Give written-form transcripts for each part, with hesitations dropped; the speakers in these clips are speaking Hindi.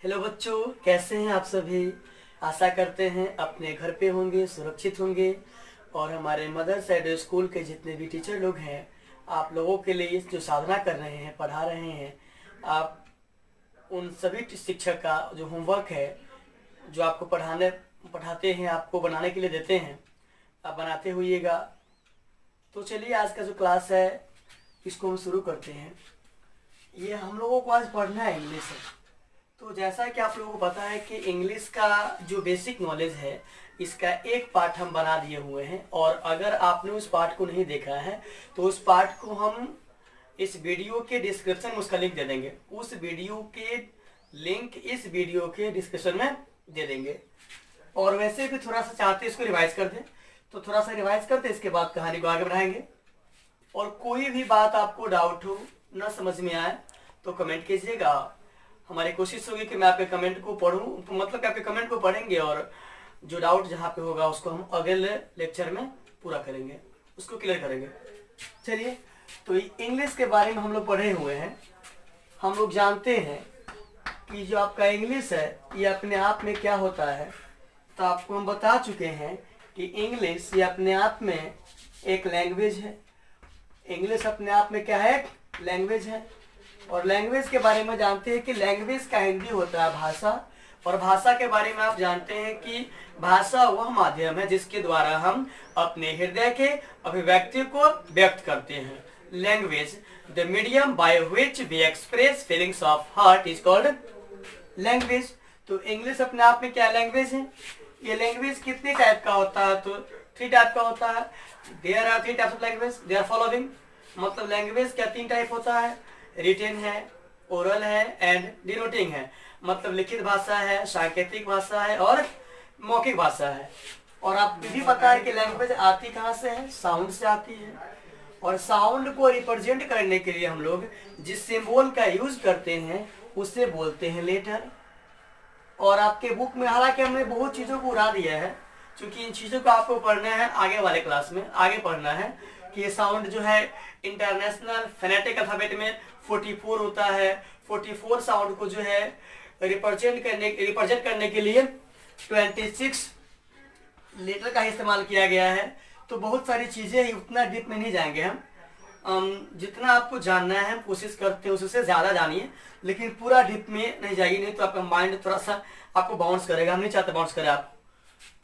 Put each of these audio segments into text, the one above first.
हेलो बच्चों, कैसे हैं आप सभी। आशा करते हैं अपने घर पे होंगे, सुरक्षित होंगे। और हमारे मदर्स एड स्कूल के जितने भी टीचर लोग हैं, आप लोगों के लिए जो साधना कर रहे हैं, पढ़ा रहे हैं, आप उन सभी शिक्षक का जो होमवर्क है, जो आपको पढ़ाते हैं, आपको बनाने के लिए देते हैं, आप बनाते होइएगा। तो चलिए, आज का जो क्लास है इसको हम शुरू करते हैं। ये हम लोगों को आज पढ़ना है इंग्लिश है। तो जैसा कि आप लोगों को पता है कि इंग्लिश का जो बेसिक नॉलेज है, इसका एक पार्ट हम बना दिए हुए हैं। और अगर आपने उस पार्ट को नहीं देखा है तो उस पार्ट को हम इस वीडियो के डिस्क्रिप्शन में उसका लिंक दे देंगे। उस वीडियो के लिंक इस वीडियो के डिस्क्रिप्शन में दे देंगे। और वैसे भी थोड़ा सा चाहते इसको रिवाइज कर दें, तो थोड़ा सा रिवाइज करते, इसके बाद कहानी को आगे बढ़ाएंगे। और कोई भी बात आपको डाउट हो, ना समझ में आए, तो कमेंट कीजिएगा। हमारी कोशिश होगी कि मैं आपके कमेंट को पढ़ूं, मतलब कि आपके कमेंट को पढ़ेंगे और जो डाउट जहां पे होगा उसको हम अगले लेक्चर में पूरा करेंगे, उसको क्लियर करेंगे। चलिए, तो इंग्लिश के बारे में हम लोग पढ़े हुए हैं। हम लोग जानते हैं कि जो आपका इंग्लिश है ये अपने आप में क्या होता है। तो आपको हम बता चुके हैं कि इंग्लिश ये अपने आप में एक लैंग्वेज है। इंग्लिश अपने आप में क्या है? लैंग्वेज है। और लैंग्वेज के बारे में जानते हैं कि लैंग्वेज का हिंदी होता है भाषा। और भाषा के बारे में आप जानते हैं कि भाषा वह माध्यम है जिसके द्वारा हम अपने हृदय के अभिव्यक्ति को व्यक्त करते हैं। Language, the medium by which we express feelings of heart, is called language. तो इंग्लिश अपने आप में क्या लैंग्वेज है? ये लैंग्वेज कितने टाइप का होता है? तो 3 टाइप का होता है। There are 3 types of language, they are following. मतलब लैंग्वेज क्या 3 टाइप होता है? रिटेन है, ओरल है एंड डिनोटिंग है। मतलब लिखित भाषा है, सांकेतिक भाषा है और मौखिक भाषा है। और आपको भी पता है कि लैंग्वेज आती कहाँ से है? साउंड से आती है। और साउंड को रिप्रेजेंट करने के लिए हम लोग जिस सिंबल का यूज करते हैं उसे बोलते हैं लेटर। और आपके बुक में हालांकि हमने बहुत चीजों को उड़ा दिया है, क्योंकि इन चीजों को आपको पढ़ना है आगे वाले क्लास में। आगे पढ़ना है कि ये साउंड जो है इंटरनेशनल फोनेटिक अल्फाबेट में 44 होता है। 44 साउंड को जो है रिप्रेजेंट करने के लिए 26 लेटर का इस्तेमाल किया गया है। तो बहुत सारी चीजें हैं, उतना डीप में नहीं जाएंगे हम। जितना आपको जानना है हम कोशिश करते हैं उससे ज्यादा जानिए, लेकिन पूरा डीप में नहीं जाइए, नहीं तो आपका माइंड थोड़ा सा आपको बाउंस करेगा। हम नहीं चाहते बाउंस करे आप।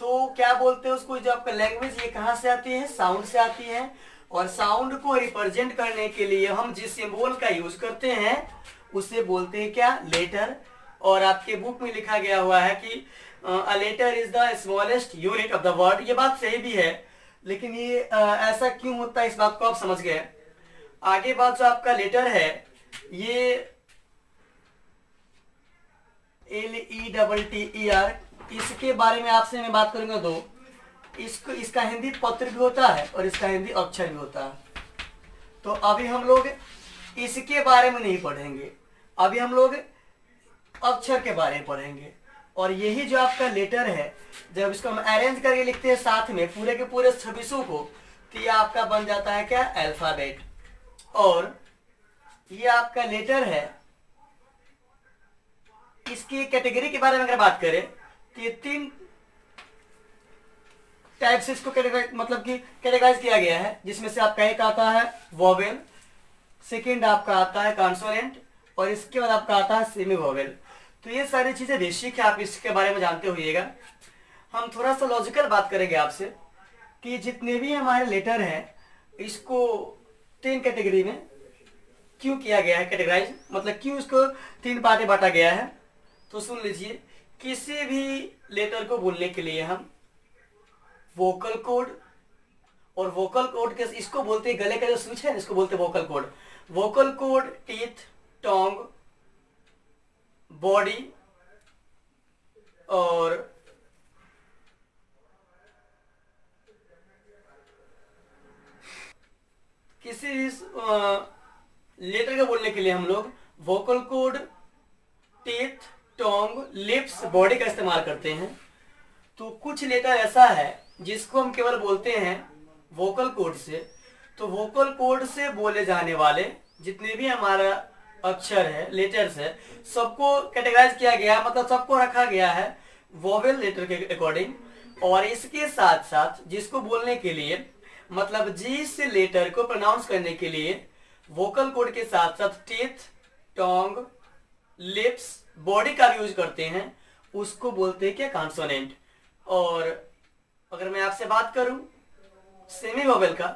तो क्या बोलते हैं उसको, जो आपका लैंग्वेज ये कहाँ से आती है? साउंड से आती है। और साउंड को रिप्रेजेंट करने के लिए हम जिस सिंबल का यूज करते हैं उसे बोलते हैं क्या? लेटर। और आपके बुक में लिखा गया हुआ है कि a letter is the smallest unit of the word. ये बात सही भी है, लेकिन ये ऐसा क्यों होता है, इस बात को आप समझ गए। आगे बात, जो आपका लेटर है ये LETTER, इसके बारे में आपसे मैं बात करूंगा दो। इसका हिंदी पत्र भी होता है और इसका हिंदी अक्षर भी होता है। तो अभी हम लोग इसके बारे में नहीं पढ़ेंगे, अभी हम लोग अक्षर के बारे में पढ़ेंगे। और यही जो आपका लेटर है, जब इसको हम अरेंज करके लिखते हैं साथ में पूरे के पूरे 26 को, तो ये आपका बन जाता है क्या? अल्फाबेट। और ये आपका लेटर है। इसकी कैटेगरी के बारे में अगर बात करें तो ये 3 टाइप से इसको कैटेगराइज किया गया है, जिसमें से आपका एक आता है वोवेल, सेकेंड आपका आता है कॉन्सोनेंट, और इसके बाद आपका आता है सेमी वोवेल। तो ये सारी चीजें बेसिक है, आप इसके बारे में जानते होइएगा। हम थोड़ा सा लॉजिकल बात करेंगे आपसे कि जितने भी हमारे लेटर हैं इसको 3 कैटेगरी में क्यों किया गया है कैटेगराइज, मतलब क्यों इसको 3 पार्ट में बांटा गया है। तो सुन लीजिए, किसी भी लेटर को बोलने के लिए हम वोकल कोड, और वोकल कोड के इसको बोलते हैं, गले का जो स्विच है इसको बोलते हैं vocal cord. Vocal cord teeth, tongue, body और किसी लेटर को बोलने के लिए हम लोग vocal cord, teeth, tongue, lips, body का इस्तेमाल करते हैं। तो कुछ लेटर ऐसा है जिसको हम केवल बोलते हैं वोकल कोड से। तो वोकल कोड से बोले जाने वाले जितने भी हमारा अक्षर है, लेटर्स है, सबको कैटेगराइज किया गया, मतलब सबको रखा गया है वोवेल लेटर के अकॉर्डिंग। और इसके साथ साथ जिसको बोलने के लिए, मतलब जिस लेटर को प्रोनाउंस करने के लिए वोकल कोड के साथ साथ टीथ, टोंग, लिप्स, बॉडी का भी यूज करते हैं, उसको बोलते हैं क्या, कॉन्सोनेंट। और अगर मैं आपसे बात करूं सेमी वोवेल का,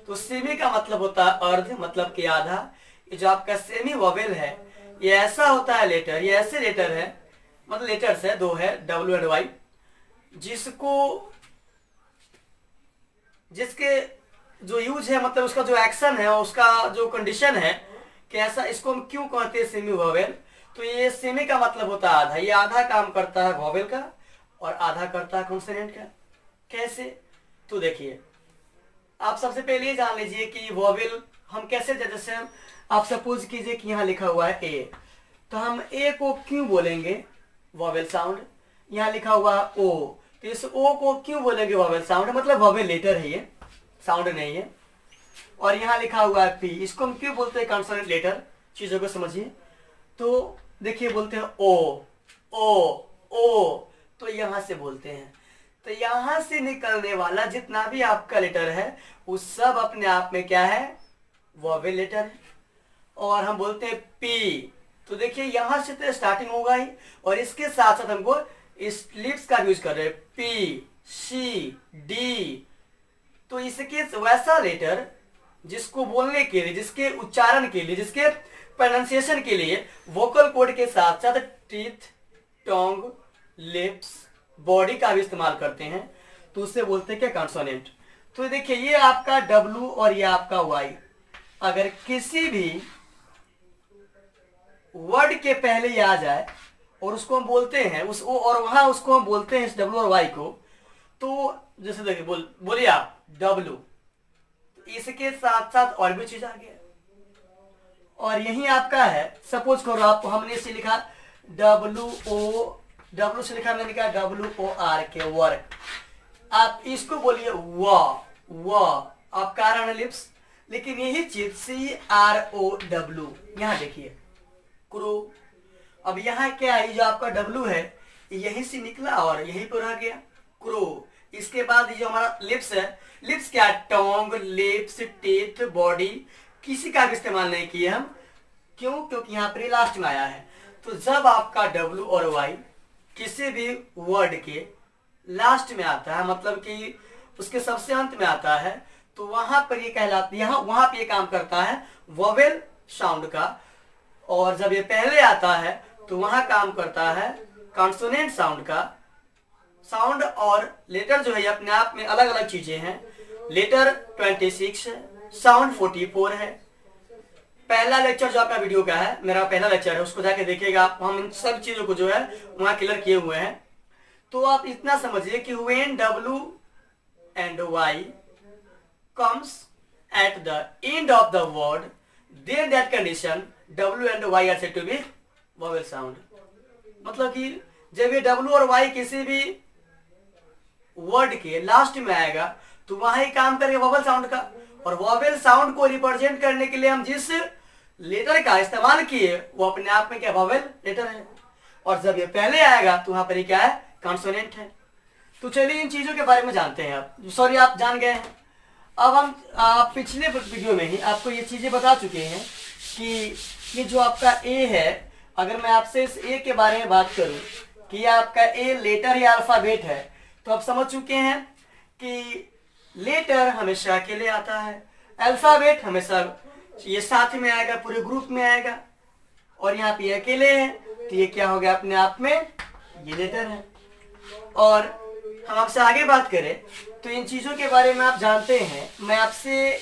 तो सेमी का मतलब होता है अर्ध, मतलब कि आधा। ये जो आपका सेमी वोवेल है, ये ऐसा होता है लेटर, ये ऐसे लेटर है, मतलब लेटर्स है, दो है, डब्ल्यू एंड वाई, जिसके जो यूज है, मतलब उसका जो एक्शन है, उसका जो कंडीशन है कि ऐसा, इसको हम क्यों कहते हैं सेमी वोवेल। तो ये सेमी का मतलब होता है आधा, ये आधा काम करता है वोवेल का और आधा करता है कॉन्सोनेंट का। कैसे, तो देखिए, आप सबसे पहले ये जान लीजिए कि वोवेल हम कैसे, जैसे आप सपोज कीजिए कि यहाँ लिखा हुआ है ए, तो हम ए को क्यों बोलेंगे वोवेल साउंड। यहाँ लिखा हुआ है ओ, तो इस ओ को क्यों बोलेंगे वोवेल साउंड, मतलब वोवेल लेटर है, ये साउंड नहीं है। और यहाँ लिखा हुआ है पी, इसको हम क्यों बोलते हैं कॉन्सोनेंट लेटर, चीजों को समझिए। तो देखिए बोलते हैं ओ ओ ओ, तो यहां से बोलते हैं, तो यहां से निकलने वाला जितना भी आपका लेटर है वो सब अपने आप में क्या है, वोवेल लेटर है। और हम बोलते हैं पी, तो देखिए यहां से तो स्टार्टिंग होगा ही, और इसके साथ साथ हमको इस लिप्स का यूज कर रहे हैं, पी, सी, डी। तो इसके वैसा लेटर जिसको बोलने के लिए, जिसके उच्चारण के लिए, जिसके प्रोनाउंसिएशन के लिए वोकल कोड के साथ साथ टीथ, टोंग, लिप्स, बॉडी का भी इस्तेमाल करते हैं, तो उससे बोलते हैं क्या, कॉन्सोनेंट। तो देखिए ये आपका डब्ल्यू और ये आपका वाई, अगर किसी भी वर्ड के पहले ये आ जाए और उसको हम बोलते हैं उस और वहां उसको हम बोलते हैं इस डब्ल्यू और वाई को, तो जैसे देखिए बोलिए आप डब्ल्यू, इसके साथ साथ और भी चीज आ गया। और यही आपका है, सपोज करो आप, हमने इसे लिखा डब्ल्यू से लिखा, मैंने लिखा WOR के, वर्क। आप इसको बोलिए व, आप कारण लिप्स, लेकिन यही चीज CROW, यहाँ देखिए क्रो। अब यहाँ क्या है, जो आपका डब्ल्यू है यहीं से निकला और यहीं पर रह गया, क्रो। इसके बाद ये जो हमारा लिप्स है, लिप्स क्या, टोंग, लिप्स, टीथ, बॉडी, किसी का भी इस्तेमाल नहीं किए हम, क्यों, क्योंकि यहाँ पर लास्ट में आया है। तो जब आपका डब्ल्यू और वाई किसी भी वर्ड के लास्ट में आता है, मतलब कि उसके सबसे अंत में आता है, तो वहां पर ये कहलाता है, वहां पे ये काम करता है वोवेल साउंड का। और जब ये पहले आता है तो वहां काम करता है कॉन्सोनेंट साउंड का। साउंड और लेटर जो है अपने आप में अलग अलग चीजें हैं। लेटर 26 है, साउंड 44 है। पहला लेक्चर जो आपका वीडियो का है, मेरा पहला लेक्चर है, उसको जाके देखिएगा आप, हम इन सब चीजों को जो है वहां क्लियर किए हुए हैं। तो आप इतना समझिए कि when W and Y comes at the end of the word, then that condition W and Y are said to be vowel sound। मतलब कि जब ये W और Y किसी भी वर्ड के लास्ट में आएगा तो वहां ही काम करेगा वोवेल साउंड का। और वोवेल साउंड को रिप्रेजेंट करने के लिए हम जिस लेटर का इस्तेमाल किए वो अपने आप में क्या, वोवेल लेटर है। और जब ये पहले आएगा तो वहां पर क्या है, कॉन्सोनेंट है। तो चलिए इन चीजों के बारे में जानते हैं। आप सॉरी आप जान गए हैं। अब हम पिछले वीडियो में ही आपको ये चीजें बता चुके हैं कि ये जो आपका ए है, अगर मैं आपसे इस ए के बारे में बात करूं कि ये आपका ए लेटर या अल्फाबेट है, तो आप समझ चुके हैं कि लेटर हमेशा अकेले आता है, अल्फाबेट हमेशा ये साथ में आएगा, पूरे ग्रुप में आएगा। और यहाँ पे अकेले हैं तो ये क्या हो गया, अपने आप में ये लेटर है। और हम आपसे आगे बात करें तो इन चीजों के बारे में आप जानते हैं। मैं आपसे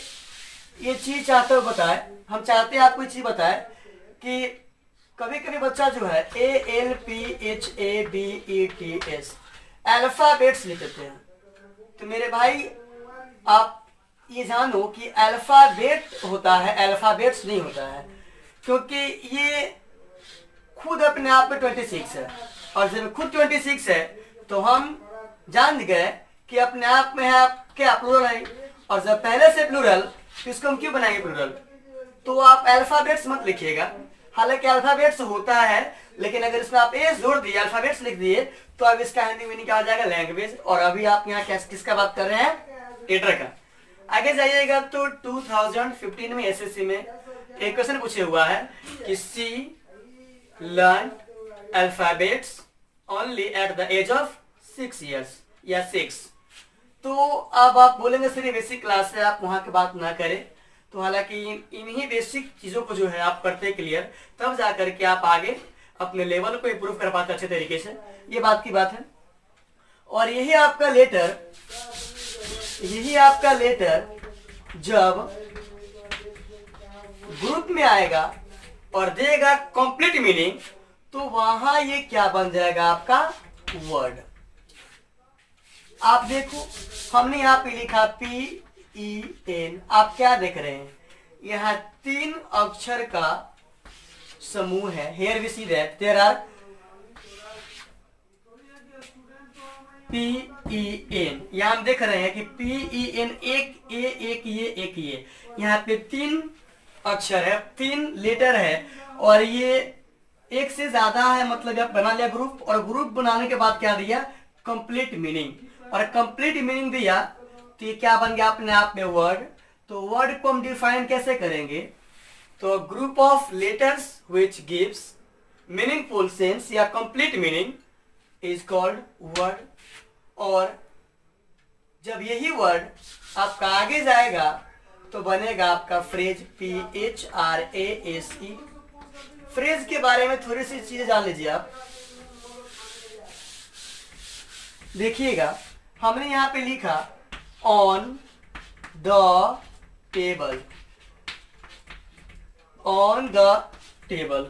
ये चीज चाहता हूँ बताए, हम चाहते हैं आपको ये चीज बताए कि कभी कभी बच्चा जो है ALPHABETS अल्फाबेट्स लिख देते हैं। तो मेरे भाई आप ये जानो कि अल्फाबेट होता है, अल्फाबेट्स नहीं होता है, क्योंकि ये खुद अपने आप में 26 है। और जब खुद 26 है तो हम जान गए कि अपने आप में है क्या, प्लूरल है। और जब पहले से प्लूरल तो इसको हम क्यों बनाएंगे प्लूरल। तो आप अल्फाबेट्स मत लिखिएगा, हालांकि अल्फाबेट्स होता है, लेकिन अगर इसमें आप एस जोड़ दिए, अल्फाबेट्स लिख दिए, तो अब इसका हिंदी मीनिंग क्या हो जाएगा, लैंग्वेज। और अभी आप यहाँ किसका बात कर रहे हैं, टेटर का। आगे जाइएगा तो 2015 में एसएससी में एक क्वेश्चन पूछे हुआ है कि see learn alphabets only at the age of 6 years या 6। तो अब आप बोलेंगे सर ये बेसिक क्लास है, आप वहां की बात ना करें। तो हालांकि इन्हीं बेसिक चीजों को जो है आप करते क्लियर, तब जाकर के आप आगे अपने लेवल को इंप्रूव कर पाते अच्छे तरीके से, ये बात की बात है। और यही आपका लेटर जब ग्रुप में आएगा और देगा कंप्लीट मीनिंग, तो वहां ये क्या बन जाएगा, आपका वर्ड। आप देखो हमने यहाँ पे लिखा PEN, आप क्या देख रहे हैं, यहाँ 3 अक्षर का समूह है। Here we see that there are PEN, यहाँ हम देख रहे हैं कि PEN एक ये, यहाँ पे 3 अक्षर है, 3 लेटर है, और ये एक से ज्यादा है, मतलब आप बना लिया ग्रुप, और ग्रुप बनाने के बाद क्या दिया, कंप्लीट मीनिंग। और कंप्लीट मीनिंग दिया तो ये क्या बन गया अपने आप में, वर्ड। तो वर्ड को हम डिफाइन कैसे करेंगे, तो group of letters which gives meaningful sense या complete meaning is called word. और जब यही वर्ड आपका आगे जाएगा तो बनेगा आपका फ्रेज, PHRASE। फ्रेज के बारे में थोड़ी सी चीजें जान लीजिए आप। देखिएगा हमने यहां पे लिखा on the table, on the table.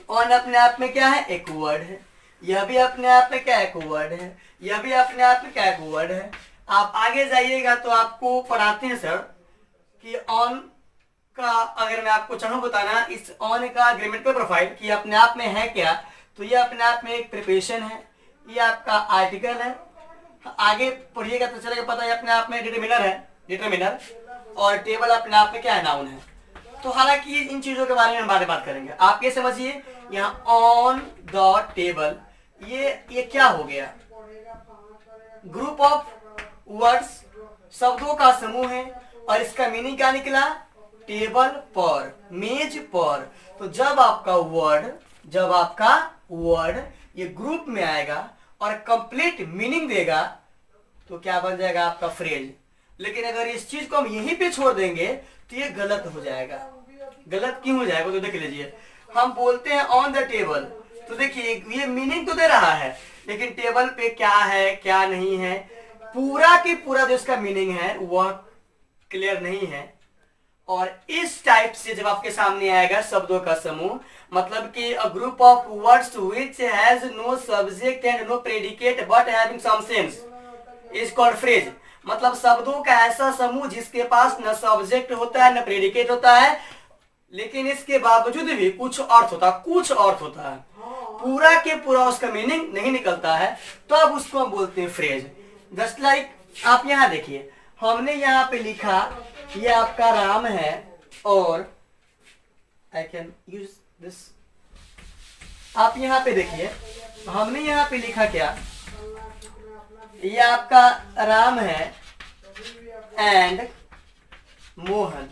On अपने आप में क्या है, एक वर्ड है। यह भी अपने आप में क्या, एक वर्ड है। यह भी अपने आप में क्या, एक वर्ड है। आप आगे जाइएगा तो आपको पढ़ाते हैं सर कि ऑन का, अगर मैं आपको चाहूँ बताना इस ऑन का ग्रामेटिकल प्रोफाइल कि अपने आप में है क्या, तो ये अपने आप में एक प्रिपोजिशन है, ये आपका आर्टिकल है। आगे पढ़िएगा तो चलेगा पता है अपने आप में डिटरमिनर है, डिटरमिनर। और टेबल अपने आप में क्या है, नाउन है। तो हालांकि इन चीजों के बारे में हम बाद में बात करेंगे। आप ये समझिए यहाँ ऑन द टेबल, ये क्या हो गया, ग्रुप ऑफ वर्ड्स, शब्दों का समूह है। और इसका मीनिंग क्या निकला, टेबल पर, मेज पर। तो जब आपका वर्ड ये ग्रुप में आएगा और कंप्लीट मीनिंग देगा तो क्या बन जाएगा, आपका फ्रेज। लेकिन अगर इस चीज को हम यहीं पे छोड़ देंगे तो ये गलत हो जाएगा। गलत क्यों हो जाएगा, तो देख लीजिए हम बोलते हैं ऑन द टेबल, तो देखिए ये मीनिंग तो दे रहा है, लेकिन टेबल पे क्या है क्या नहीं है, पूरा की पूरा जो इसका मीनिंग है वह क्लियर नहीं है। और इस टाइप से जब आपके सामने आएगा शब्दों का समूह, मतलब कि a group of words which has no subject and no predicate but having some sense is called phrase. मतलब शब्दों का ऐसा समूह जिसके पास न सब्जेक्ट होता है न प्रेडिकेट होता है, लेकिन इसके बावजूद भी कुछ अर्थ होता है, पूरा के पूरा उसका मीनिंग नहीं निकलता है, तो अब उसको हम बोलते हैं फ्रेज। जस्ट लाइक आप यहाँ देखिए हमने यहाँ पे लिखा ये आपका राम है, और आई कैन यूज दिस। आप यहाँ पे देखिए हमने यहाँ पे लिखा क्या, ये आपका राम है एंड मोहन।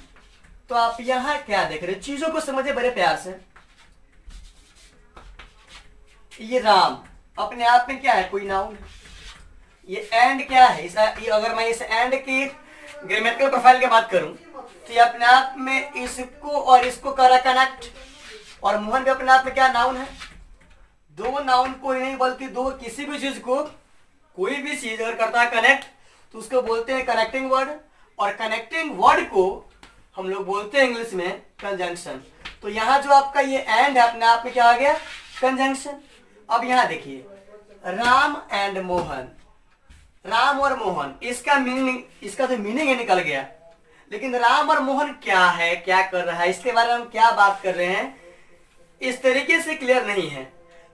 तो आप यहाँ क्या देख रहे हैं, चीजों को समझे बड़े प्यार से। ये राम अपने आप में क्या है, कोई नाउन है। ये एंड क्या है, अगर मैं इस एंड की ग्रामेटिकल प्रोफाइल की बात करूं तो ये अपने आप में इसको और इसको करा कनेक्ट। और मोहन भी अपने आप में क्या, नाउन है। दो नाउन को ही नहीं बल्कि दो किसी भी चीज को, कोई भी चीज अगर करता है कनेक्ट तो उसको बोलते हैं कनेक्टिंग वर्ड। और कनेक्टिंग वर्ड को हम लोग बोलते हैं इंग्लिश में कंजंक्शन। तो यहाँ जो आपका ये एंड है अपने आप में क्या आ गया, कंजंक्शन। अब यहाँ देखिए राम एंड मोहन, राम और मोहन, इसका जो मीनिंग है निकल गया, लेकिन राम और मोहन क्या है, क्या कर रहा है, इसके बारे में हम क्या बात कर रहे हैं, इस तरीके से क्लियर नहीं है।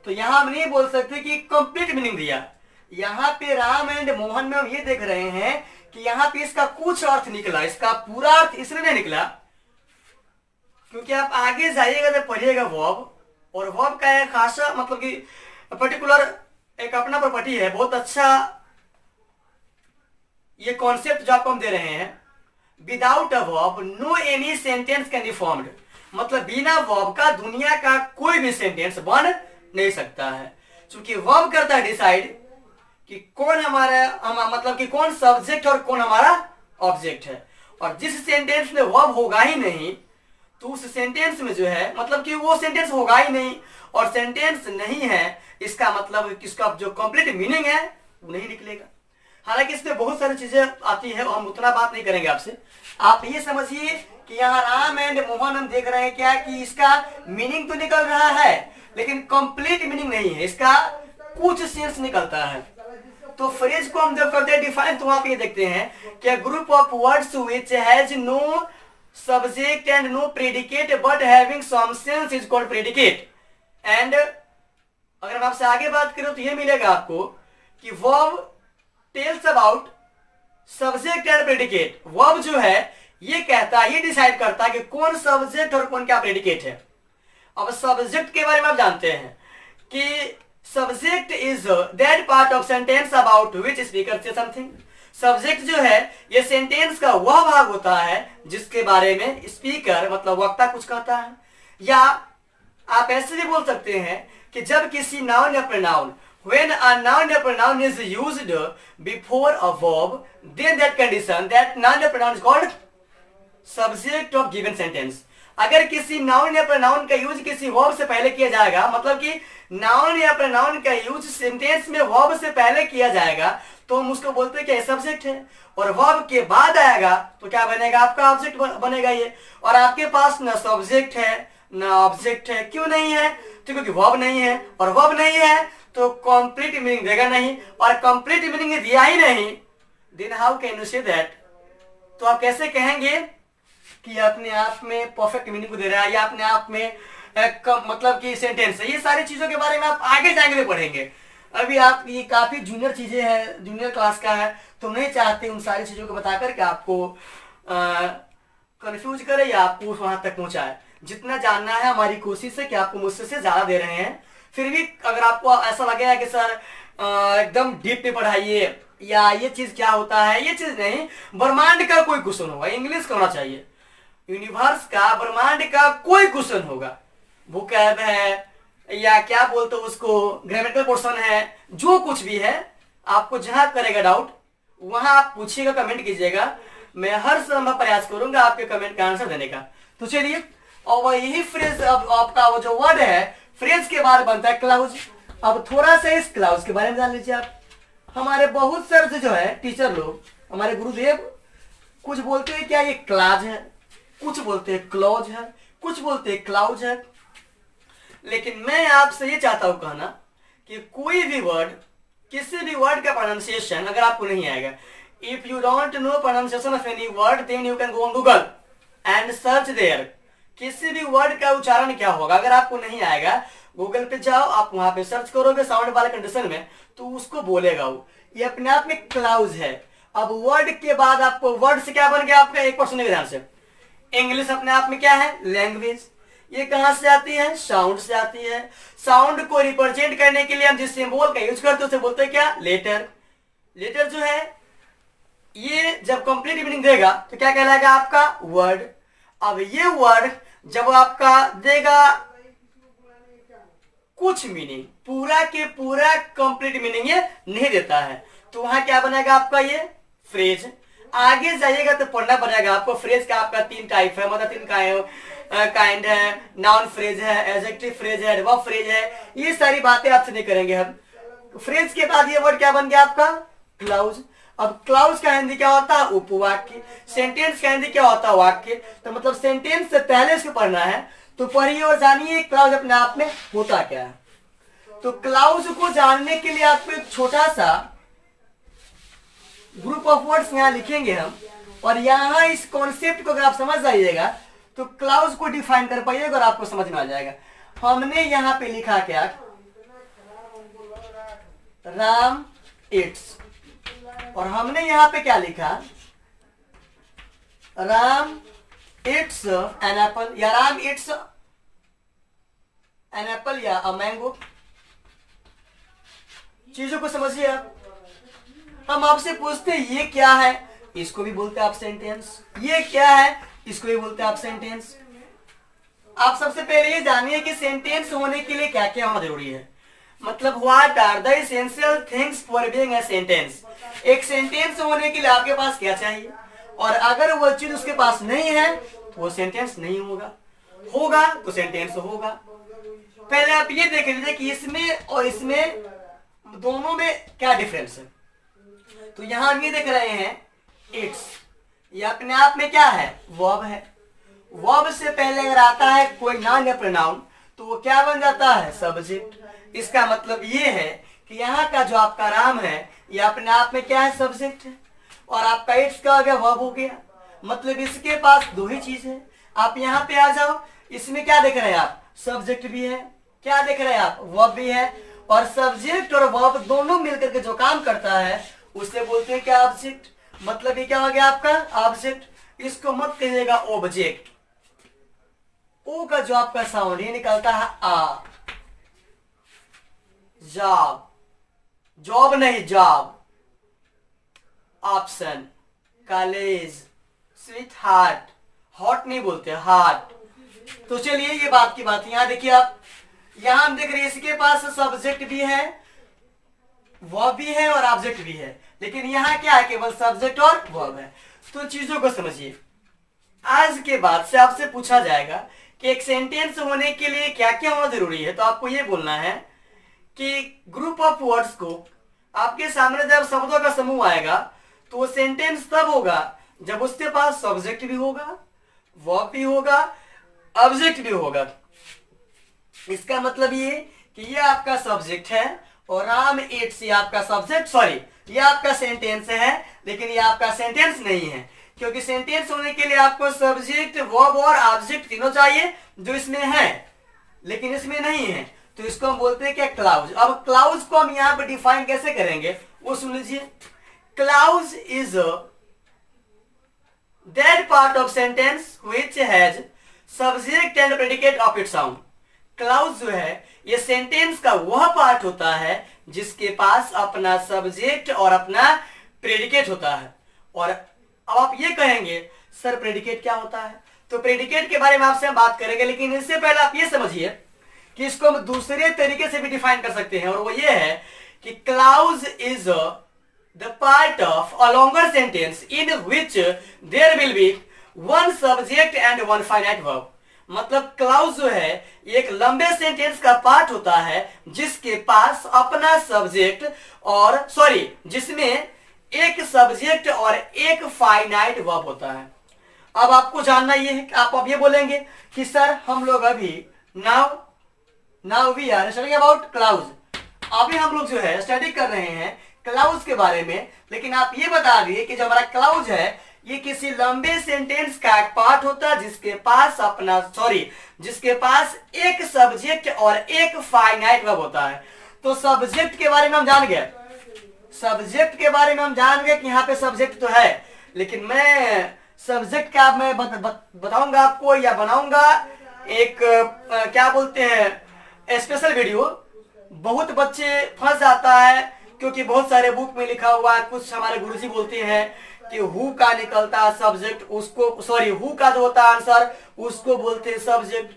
तो यहाँ हम नहीं बोल सकते कि कंप्लीट मीनिंग दिया। यहाँ पे राम एंड मोहन में हम ये देख रहे हैं कि यहाँ पे इसका कुछ अर्थ निकला, इसका पूरा अर्थ इसलिए नहीं निकला क्योंकि आप आगे जाइएगा तो पढ़िएगा वर्ब, और वर्ब का एक खासा मतलब कि पर्टिकुलर एक अपना प्रॉपर्टी है, बहुत अच्छा ये कॉन्सेप्ट जो आपको हम दे रहे हैं। Without a verb no any sentence can be formed, मतलब बिना वर्ब का दुनिया का कोई भी सेंटेंस बन नहीं सकता है। क्योंकि वर्ब करता है डिसाइड कि कौन हमारा मतलब कि कौन सब्जेक्ट और कौन हमारा ऑब्जेक्ट है। और जिस सेंटेंस में वर्ब होगा ही नहीं तो उस सेंटेंस में जो है मतलब कि वो सेंटेंस होगा ही नहीं, और सेंटेंस नहीं है इसका मतलब इसका जो कंप्लीट मीनिंग है वो नहीं निकलेगा। हालांकि इसमें बहुत सारी चीजें आती है और हम उतना बात नहीं करेंगे आपसे। आप ये समझिए कि यहाँ राम एंड मोहन हम देख रहे हैं क्या कि इसका मीनिंग तो निकल रहा है लेकिन कंप्लीट मीनिंग नहीं है, इसका कुछ सेंस निकलता है। तो फ्रेज को हम जब करते हैं डिफाइन तो वहां पे देखते हैं कि group of words which has no subject and no predicate but having some sense is called predicate. And अगर हम आपसे आगे बात करें तो ये मिलेगा आपको कि verb tells about subject and predicate. Verb जो है ये कहता है, ये डिसाइड करता है कि कौन सब्जेक्ट और कौन क्या प्रेडिकेट है। अब सब्जेक्ट के बारे में आप जानते हैं कि subject is that part of sentence about which speaker से समथिंग। सब्जेक्ट जो है ये सेंटेंस का वह भाग होता है जिसके बारे में स्पीकर मतलब वक्ता कुछ कहता है। या आप ऐसे भी बोल सकते हैं कि जब किसी नाउन या pronoun when a noun or pronoun is used before a verb then that condition that noun or pronoun is called subject of given sentence। अगर किसी नाउन या प्रोनाउन का यूज किसी वर्ब से पहले किया जाएगा मतलब कि नाउन या प्रोनाउन का यूज सेंटेंस में वर्ब से पहले किया जाएगा तो हम उसको बोलते हैं कि सब्जेक्ट है, और वर्ब के बाद आएगा तो क्या बनेगा आपका ऑब्जेक्ट बनेगा ये। और आपके पास न सब्जेक्ट है न ऑब्जेक्ट है, क्यों नहीं है? तो क्योंकि वर्ब नहीं है, और वर्ब नहीं है तो कंप्लीट मीनिंग देगा नहीं, और कंप्लीट मीनिंग दिया ही नहीं then how can you say that. तो आप कैसे कहेंगे कि अपने आप में परफेक्ट मीनिंग को दे रहा है या अपने आप में मतलब कि सेंटेंस है। ये सारी चीजों के बारे में आप आगे जाएंगे पढ़ेंगे। अभी आप ये काफी जूनियर चीजें हैं, जूनियर क्लास का है, तो नहीं चाहते उन सारी चीजों को बताकर के आपको कंफ्यूज करे या आपको वहां तक पहुंचाए। जितना जानना है हमारी कोशिश है कि आपको मुझसे से ज्यादा दे रहे हैं। फिर भी अगर आपको ऐसा लगेगा कि सर एकदम डीप में पढ़ाइए या ये चीज क्या होता है, ये चीज नहीं, ब्रह्मांड का कोई क्वेश्चन होगा इंग्लिश करना चाहिए, यूनिवर्स का ब्रह्मांड का कोई क्वेश्चन होगा, भूकंप है या क्या बोलते हो उसको ग्रामेटिकल पोर्शन है, जो कुछ भी है आपको जहां करेगा डाउट वहां आप पूछिएगा, कमेंट कीजिएगा। मैं हर संभव प्रयास करूंगा आपके कमेंट का आंसर देने का। तो चलिए, और यही फ्रेज आपका वो जो वर्ड है फ्रेज के बाद बनता है क्लाउज। अब थोड़ा सा इस क्लाउज के बारे में जान लीजिए आप। हमारे बहुत सारे जो है टीचर लोग, हमारे गुरुदेव कुछ बोलते हैं क्या ये क्लाज है, कुछ बोलते हैं क्लॉज है, कुछ बोलते हैं क्लाउज है। लेकिन मैं आपसे ये चाहता हूं कहना कि कोई भी वर्ड, किसी भी वर्ड का प्रोनाउंसिएशन अगर आपको नहीं आएगा, if you don't know pronunciation of any word then you can go on Google and search there. किसी भी वर्ड का उच्चारण क्या होगा अगर आपको नहीं आएगा, गूगल पे जाओ, आप वहां पे सर्च करोगे साउंड वाले कंडीशन में तो उसको बोलेगा वो। ये अपने आप में क्लाउज है। अब वर्ड के बाद आपको वर्ड से क्या बन गया आपका, एक बार सुनिएगा ध्यान से। इंग्लिश अपने आप में क्या है, लैंग्वेज। ये कहां से आती है, साउंड से आती है। साउंड को रिप्रेजेंट करने के लिए हम जिस सिंबल का यूज करते हैं उसे बोलते हैं क्या, लेटर। लेटर जो है ये जब कंप्लीट मीनिंग देगा तो क्या कहलाएगा आपका, वर्ड। अब ये वर्ड जब आपका देगा कुछ मीनिंग, पूरा के पूरा कंप्लीट मीनिंग ये नहीं देता है, तो वहां क्या बनेगा आपका ये फ्रेज। आगे जाइएगा तो पढ़ना पड़ेगा आपको। फ्रेज का आपका 3 टाइप है, मतलब 3 काइंड है, नाउन फ्रेज है, एडजेक्टिव फ्रेज है, एडवर्ब फ्रेज है। ये सारी बातें आपसे नहीं करेंगे हम। फ्रेज के बाद ये वर्ड क्या बन गया आपका, क्लाउज। अब क्लाउज का हिंदी क्या होता है, उपवाक्य। सेंटेंस का हिंदी क्या होता है, वाक्य। तो मतलब सेंटेंस से पहले इसको पढ़ना है तो पढ़िए और जानिए क्लाउज अपने आप में होता क्या है। तो क्लाउज को जानने के लिए आपको एक छोटा सा ग्रुप ऑफ वर्ड्स यहां लिखेंगे हम, और यहां इस कॉन्सेप्ट को अगर आप समझ जाइएगा तो क्लाउज को डिफाइन कर पाइएगा और आपको समझ में आ जाएगा। हमने यहां पे लिखा क्या, राम इट्स, और हमने यहां पे क्या लिखा, राम eats an apple या राम eats an apple या a mango। चीजों को समझिए आप। हम आपसे पूछते हैं ये क्या है, इसको भी बोलते हैं आप सेंटेंस। ये क्या है, इसको भी बोलते हैं आप सेंटेंस। आप सबसे पहले ये जानिए कि सेंटेंस होने के लिए क्या क्या होना जरूरी है। मतलब what are the essential things for being a sentence. एक सेंटेंस होने के लिए आपके पास क्या चाहिए, और अगर वो चीज उसके पास नहीं है तो वो सेंटेंस नहीं होगा, होगा तो सेंटेंस होगा। पहले आप ये देख लीजिए कि इसमें और इसमें दोनों में क्या डिफरेंस है। तो यहां हम ये देख रहे हैं इट्स, ये अपने आप में क्या है, वर्ब है। वर्ब से पहले अगर आता है कोई नाउन या प्रोनाउन तो वो क्या बन जाता है, सब्जेक्ट। इसका मतलब ये है कि यहाँ का जो आपका राम है ये अपने आप में क्या है, सब्जेक्ट है, और आपका इट्स का हो गया, वर्ब हो गया। मतलब इसके पास दो ही चीज है। आप यहाँ पे आ जाओ, इसमें क्या देख रहे हैं आप, सब्जेक्ट भी है, क्या देख रहे हैं आप, वर्ब भी है, और सब्जेक्ट और वर्ब दोनों मिलकर के जो काम करता है उसे बोलते हैं क्या, ऑब्जेक्ट। मतलब ये क्या हो गया आपका, ऑब्जेक्ट। इसको मत कहिएगा ऑब्जेक्ट, ओ का जो आपका साउंड ये निकलता है आ। जॉब, जॉब नहीं job. Option, college, sweet heart, hot नहीं बोलते, हार्ट। तो चलिए ये बात की बात, यहां देखिए आप, यहां हम देख रहे हैं इसके पास सब्जेक्ट भी है, वर्ब भी है और ऑब्जेक्ट भी है, लेकिन यहाँ क्या है, केवल सब्जेक्ट और वर्ब है। तो चीजों को समझिए। आज के बाद से आपसे पूछा जाएगा कि एक सेंटेंस होने के लिए क्या क्या होना जरूरी है, तो आपको ये बोलना है कि ग्रुप ऑफ वर्ड्स को आपके सामने जब शब्दों का समूह आएगा तो वो सेंटेंस तब होगा जब उसके पास सब्जेक्ट भी होगा, वर्ब भी होगा, ऑब्जेक्ट भी होगा। इसका मतलब ये कि ये आपका सब्जेक्ट है और राम इट्स ये आपका सब्जेक्ट, सॉरी ये आपका सेंटेंस है, लेकिन ये आपका सेंटेंस नहीं है, क्योंकि सेंटेंस होने के लिए आपको सब्जेक्ट, वर्ब और ऑब्जेक्ट तीनों चाहिए, जो इसमें है लेकिन इसमें नहीं है। तो इसको हम बोलते हैं क्या, क्लाउज। अब क्लाउज को हम यहाँ पे डिफाइन कैसे करेंगे वो सुन लीजिए। Clause is that part of sentence which has subject and predicate of its own. Clause जो है ये सेंटेंस का वह पार्ट होता है जिसके पास अपना सब्जेक्ट और अपना प्रेडिकेट होता है। और अब आप ये कहेंगे सर प्रेडिकेट क्या होता है, तो प्रेडिकेट के बारे में आपसे हम बात करेंगे, लेकिन इससे पहले आप ये समझिए कि इसको हम दूसरे तरीके से भी डिफाइन कर सकते हैं, और वो ये है कि clause is the part of a longer sentence in which there will be one subject and one finite verb. मतलब क्लाउज जो है एक लंबे सेंटेंस का पार्ट होता है जिसके पास अपना सब्जेक्ट और जिसमें एक सब्जेक्ट और एक फाइनाइट वर्ब होता है। अब आपको जानना ये है कि आप अब ये बोलेंगे कि सर हम लोग अभी now we are studying about clause, अभी हम लोग जो है स्टडी कर रहे हैं क्लाउज के बारे में, लेकिन आप ये बता दिए कि जो हमारा क्लाउज है ये किसी लंबे सेंटेंस का एक पार्ट होता है जिसके पास एक सब्जेक्ट और एक फाइनाइट वर्ब होता है। तो सब्जेक्ट के बारे में हम जान गए, कि यहाँ पे सब्जेक्ट तो है, लेकिन मैं सब्जेक्ट का मैं बताऊंगा आपको या बनाऊंगा एक क्या बोलते हैं स्पेशल वीडियो। बहुत बच्चे फंस जाता है क्योंकि बहुत सारे बुक में लिखा हुआ है, कुछ हमारे गुरुजी बोलते हैं कि हु का निकलता है सब्जेक्ट, उसको हु का जो होता है आंसर उसको बोलते हैं सब्जेक्ट।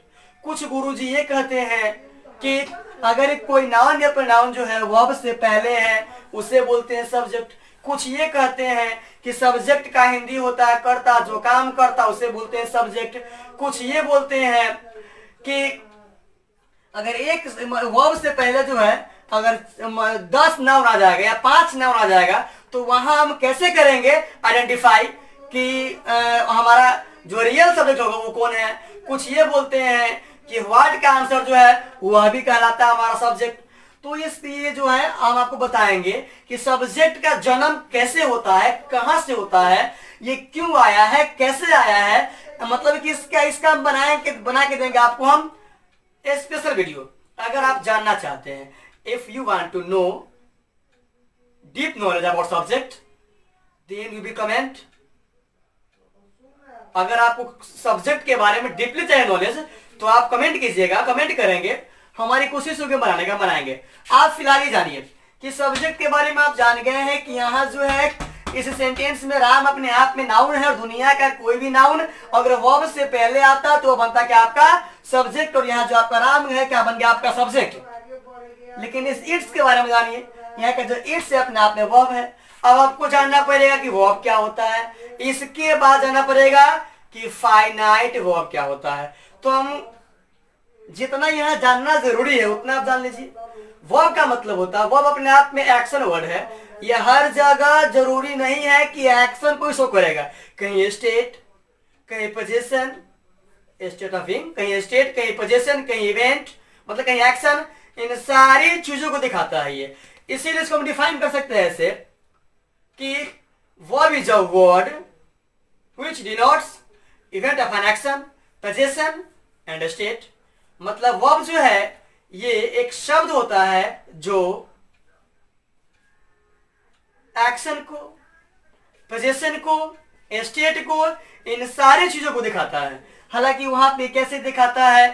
कुछ गुरुजी ये कहते हैं कि अगर कोई नाउन या प्रोनाउन जो है वर्ब से पहले है उसे बोलते हैं सब्जेक्ट। कुछ ये कहते हैं कि सब्जेक्ट का हिंदी होता है कर्ता, जो काम करता उसे बोलते हैं सब्जेक्ट। कुछ ये बोलते हैं कि अगर एक वर्ब से पहले जो है अगर 10 नाउन आ जाएगा या 5 नाउन आ जाएगा तो वहां हम कैसे करेंगे आइडेंटिफाई कि हमारा जो रियल सब्जेक्ट होगा वो कौन है। कुछ ये बोलते हैं कि व्हाट का आंसर जो है वह भी कहलाता है हमारा सब्जेक्ट। तो इसलिए जो है हम आपको बताएंगे कि सब्जेक्ट का जन्म कैसे होता है, कहां से होता है, ये क्यों आया है, कैसे आया है, मतलब कि इसका बना के देंगे आपको हम स्पेशल वीडियो। अगर आप जानना चाहते हैं, if you want to know deep knowledge about subject, then you will comment अगर आपको सब्जेक्ट के बारे में डीपली चाहिए नॉलेज तो आप कमेंट कीजिएगा, कमेंट करेंगे, हमारी कोशिश होगी बनाने का, बनाएंगे। आप फिलहाल ये जानिए कि सब्जेक्ट के बारे में आप जान गए हैं कि यहाँ जो है इस सेंटेंस में राम अपने आप में नाउन है और दुनिया का कोई भी नाउन अगर वर्ब से पहले आता तो बनता क्या आपका सब्जेक्ट, और यहाँ जो आपका राम है क्या बन गया आपका सब्जेक्ट। लेकिन इस इट्स के बारे में जानिए, यहाँ का जो इट्स है अपने आप में वर्ब है। अब आपको जानना पड़ेगा कि वर्ब क्या होता है, इसके बाद जानना पड़ेगा कि फाइनाइट वर्ब क्या होता है। तो हम जितना यहाँ जानना जरूरी है उतना आप जान लीजिए। वर्ब का मतलब होता है, वर्ब अपने आप में एक्शन वर्ड है। यह हर जगह जरूरी नहीं है कि एक्शन को शो करेगा, कहीं स्टेट, कहीं पोजीशन, स्टेट ऑफ बीइंग, कहीं स्टेट, कहीं पोजीशन, कहीं इवेंट, मतलब कहीं एक्शन, इन सारी चीजों को दिखाता है ये। इसीलिए इसको हम डिफाइन कर सकते हैं ऐसे कि verb is a word which denotes event of an action, position and state. मतलब वर्ब जो है ये एक शब्द होता है जो एक्शन को, पोजीशन को, स्टेट को, इन सारी चीजों को दिखाता है। हालांकि वहां पे कैसे दिखाता है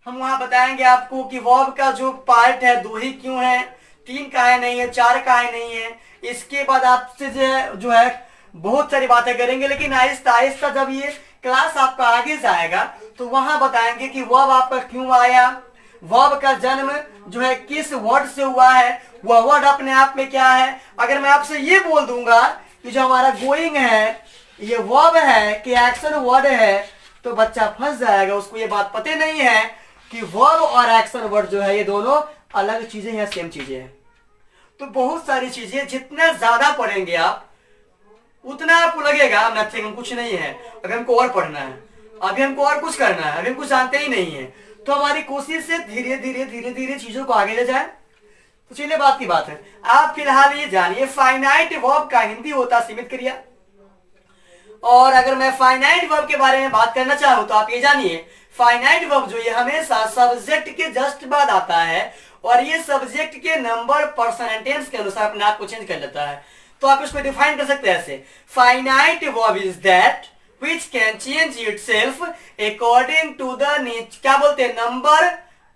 हम वहां बताएंगे आपको कि वर्ब का जो पार्ट है दो ही क्यों है, तीन का है नहीं है, चार का है नहीं है। इसके बाद आपसे जो है बहुत सारी बातें करेंगे, लेकिन आहिस्ता आहिस्ता जब ये क्लास आपका आगे जाएगा तो वहां बताएंगे कि वर्ब आपका क्यों आया, वर्ब का जन्म जो है किस वर्ड से हुआ है, वह वर्ड अपने आप में क्या है। अगर मैं आपसे ये बोल दूंगा कि जो हमारा गोइंग है ये वर्ब है कि एक्शन वर्ड है तो बच्चा फंस जाएगा, उसको ये बात पता नहीं है कि वर्ब और एक्शन वर्ड जो है ये दोनों अलग चीजें हैं, सेम चीजें हैं। तो बहुत सारी चीजें जितना ज्यादा पढ़ेंगे आप उतना आपको लगेगा नथिंग, हम कुछ नहीं है, अभी हमको और पढ़ना है, अभी हमको और कुछ करना है, अभी हम कुछ जानते ही नहीं है। तो हमारी कोशिश से धीरे धीरे धीरे धीरे चीजों को आगे ले जाए। तो चलिए बात की बात है, आप फिलहाल ये जानिए फाइनाइट वर्ब का हिंदी होता सीमित क्रिया। और अगर मैं फाइनाइट वर्ब के बारे में बात करना चाहूं तो आप ये जानिए फाइनाइट वर्ब जो ये हमेशा सब्जेक्ट के जस्ट बाद आता है और ये सब्जेक्ट के नंबर, पर्सन एंड टेंस के अनुसार अपने आप को चेंज कर लेता है। तो आप इसको डिफाइन कर सकते हैं ऐसे, finite verb is that which can change itself according to the क्या बोलते हैं number,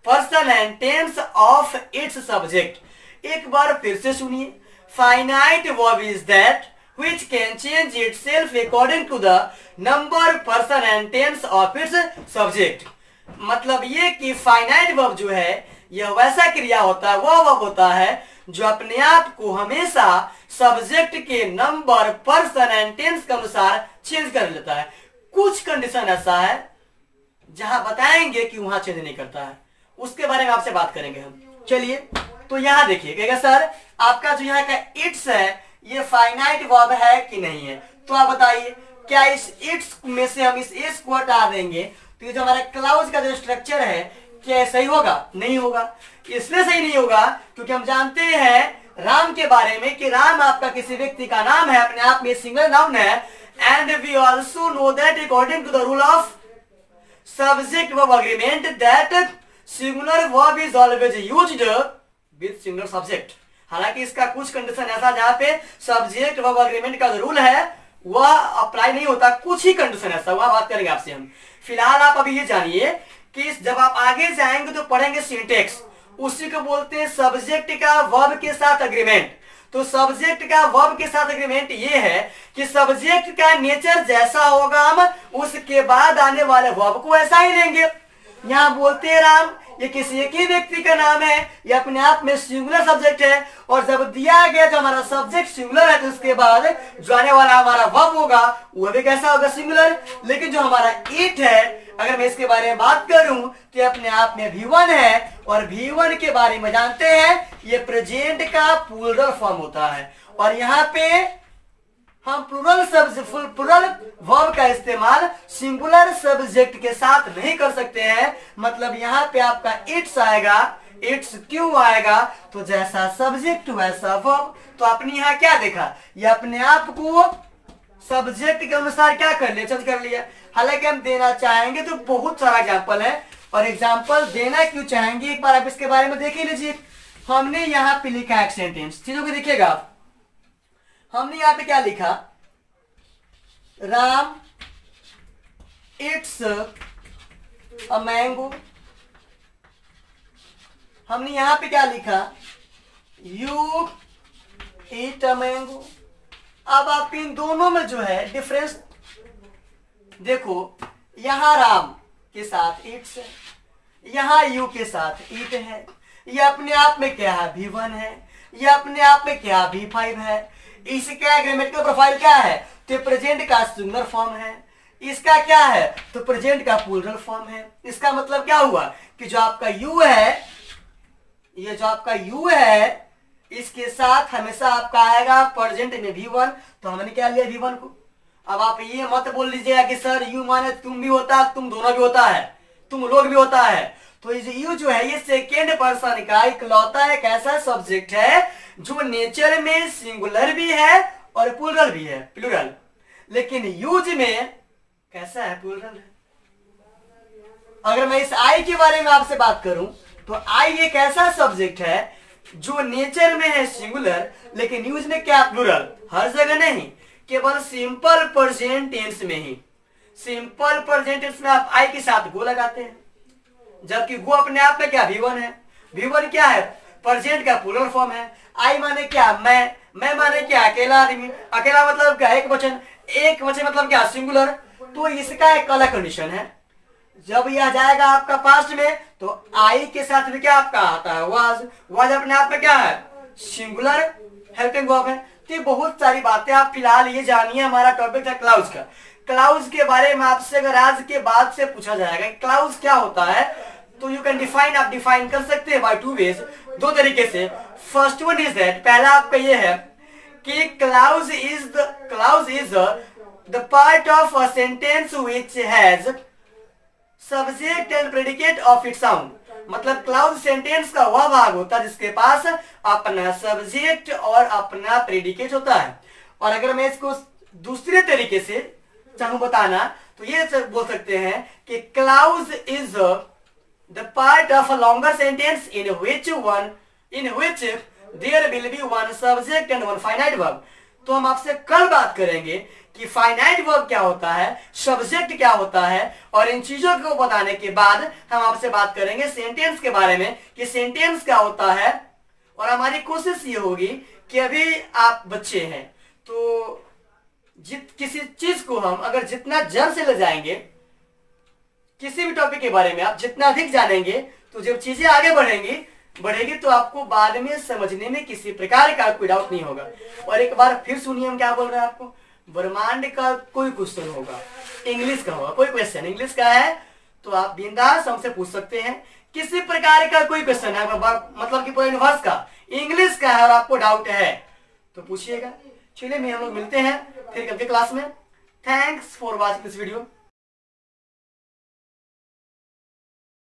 person and tense of its subject. एक बार फिर से सुनिए, finite verb is that which can change itself according to the number, person and tense of its subject। मतलब ये कि फाइनाइट वर्ब जो है यह वैसा क्रिया होता है, वह वर्ब होता है जो अपने आप को हमेशा सब्जेक्ट के नंबर, पर्सन एंड टेंस के अनुसार चेंज कर लेता है। कुछ कंडीशन ऐसा है जहां बताएंगे कि वहां चेंज नहीं करता है, उसके बारे में आपसे बात करेंगे हम। चलिए तो यहां देखिए सर आपका जो यहाँ का इट्स है ये फाइनाइट वर्ब है कि नहीं है। तो आप बताइए क्या इस इट्स में से हम इस एस को हटा देंगे तो ये जो हमारा क्लाउज का जो स्ट्रक्चर है क्या सही होगा? नहीं होगा। इसलिए सही नहीं होगा क्योंकि हम जानते हैं राम के बारे में कि राम आपका किसी व्यक्ति का नाम है, अपने आप में सिंगल नाउन है। And we also know that according to the rule of subject verb agreement that singular verb is always used with singular subject. हालांकि इसका कुछ कंडीशन ऐसा जहां पे सब्जेक्ट वर्ब अग्रीमेंट का जो रूल है वह अप्लाई नहीं होता, कुछ ही कंडीशन ऐसा वह बात करेंगे आपसे हम। फिलहाल आप अभी ये जानिए कि जब आप आगे जाएंगे तो पढ़ेंगे सिंटेक्स, उसी को बोलते हैं सब्जेक्ट का वर्ब के साथ अग्रीमेंट। तो सब्जेक्ट का वर्ब के साथ अग्रीमेंट ये है कि सब्जेक्ट का नेचर जैसा होगा हम उसके बाद आने वाले वर्ब को ऐसा ही लेंगे। यहाँ बोलते हैं राम, ये किसी एक ही व्यक्ति का नाम है, ये अपने आप में सिंगुलर सब्जेक्ट है और जब दिया गया जो हमारा सब्जेक्ट सिंगुलर है तो उसके बाद जो आने वाला हमारा वर्ब होगा वह भी कैसा होगा? सिंगुलर। लेकिन जो हमारा इट है अगर मैं इसके बारे में बात करूं तो ये अपने आप में V1 है और V1 के बारे में जानते हैं ये प्रेजेंट का प्लूरल फॉर्म होता है और यहाँ पे हम प्लूरल वर्ब का इस्तेमाल सिंगुलर सब्जेक्ट के साथ नहीं कर सकते हैं। मतलब यहाँ पे आपका इट्स आएगा, इट्स क्यों आएगा? तो जैसा सब्जेक्ट वैसा वर्ब। तो आपने यहाँ क्या देखा, ये अपने आप को सब्जेक्ट के अनुसार क्या कर लिया, चेंज कर लिया। हालांकि हम देना चाहेंगे तो बहुत सारा एग्जाम्पल है और एग्जाम्पल देना क्यों चाहेंगे एक बार आप इसके बारे में देख ही लीजिए। हमने यहाँ पे लिखा है सेंटेंस, चीजों को देखिएगा आप। हमने यहाँ पे क्या लिखा, राम इट्स अ मैंगो। हमने यहां पे क्या लिखा, यू ईट अ मैंगो। अब आप इन दोनों में जो है डिफरेंस देखो, यहां राम के साथ इट्स है, यहां यू के साथ ईट है। ये अपने आप में क्या है, V1 है। ये अपने आप में क्या, V5 है। इसका ग्रामेटिकल प्रोफाइल क्या है, तो प्रेजेंट का सिंगुलर फॉर्म है। इसका क्या है, तो प्रेजेंट का प्लूरल फॉर्म है। इसका मतलब क्या हुआ कि जो आपका यू है, ये जो आपका यू है, इसके साथ हमेशा आपका आएगा प्रेजेंट में V1। तो हमने क्या लिया, V1 को। अब आप ये मत बोल लीजिएगा कि सर यू माने तुम भी होता, तुम दोनों भी होता है, तुम लोग भी होता है। तो यू जो है ये सेकेंड पर्सन का इकलौता एक ऐसा सब्जेक्ट है जो नेचर में सिंगुलर भी है और प्लूरल भी है, प्लूरल। लेकिन यूज में कैसा है, प्लूरल है। अगर मैं इस आई के बारे में आपसे बात करूं तो आई एक ऐसा सब्जेक्ट है जो नेचर में है सिंगुलर, लेकिन यूज में क्या, प्लूरल। हर जगह नहीं, केवल सिंपल प्रेजेंट टेंस में ही। सिंपल प्रेजेंट टेंस में आप आई के साथ गो लगाते हैं, जबकि गो अपने आप में क्या, V1 है। V1 क्या है, प्रेजेंट का प्लूरल फॉर्म है। आई माने क्या, मैं माने क्या, अकेला आदमी। अकेला मतलब क्या, एक वचन। एक वचन मतलब क्या, सिंगुलर। तो इसका एक अलग कंडीशन है, जब यह जाएगा आपका पास्ट में तो आई के साथ भी क्या आपका आता है, वाज अपने आप में क्या है, सिंगुलर हेल्पिंग वर्ब है। तो बहुत सारी बातें आप फिलहाल ये जानिए। हमारा टॉपिक था क्लाउज का। क्लाउज के बारे में आपसे अगर आज के बाद से पूछा जाएगा क्लाउज क्या होता है, तो यू कैन डिफाइन, आप डिफाइन कर सकते हैं बाय 2 वेज, 2 तरीके से। फर्स्ट वन इज दैट, पहला आपका ये है कि clause is the part of a sentence which has subject and predicate of its sound. मतलब क्लाउज सेंटेंस का वह भाग होता है जिसके पास अपना सब्जेक्ट और अपना प्रेडिकेट होता है। और अगर मैं इसको दूसरे तरीके से चाहूं बताना तो ये बोल सकते हैं कि clause is the part of a longer sentence in which there will be one subject and one finite verb. तो हम आपसे कल बात करेंगे कि फाइनाइट वर्ब क्या होता है, सब्जेक्ट क्या होता है, और इन चीजों को बताने के बाद हम आपसे बात करेंगे सेंटेंस के बारे में कि सेंटेंस क्या होता है। और हमारी कोशिश ये होगी कि अभी आप बच्चे हैं तो किसी चीज को हम अगर जितना जड़ से ले जाएंगे, किसी भी टॉपिक के बारे में आप जितना अधिक जानेंगे, तो जब चीजें आगे बढ़ेगी तो आपको बाद में समझने में किसी प्रकार का कोई डाउट नहीं होगा। और एक बार फिर सुनिए हम क्या बोल रहे हैं आपको। ब्रह्मांड का कोई क्वेश्चन होगा, इंग्लिश का होगा, कोई क्वेश्चन इंग्लिश का है तो आप बिंदास हमसे पूछ सकते हैं। किसी प्रकार का कोई क्वेश्चन है, मतलब कि पूरे यूनिवर्स का, इंग्लिश का है और आपको डाउट है तो पूछिएगा। चलिए हम लोग मिलते हैं फिर कल के क्लास में। Thanks for watching this video.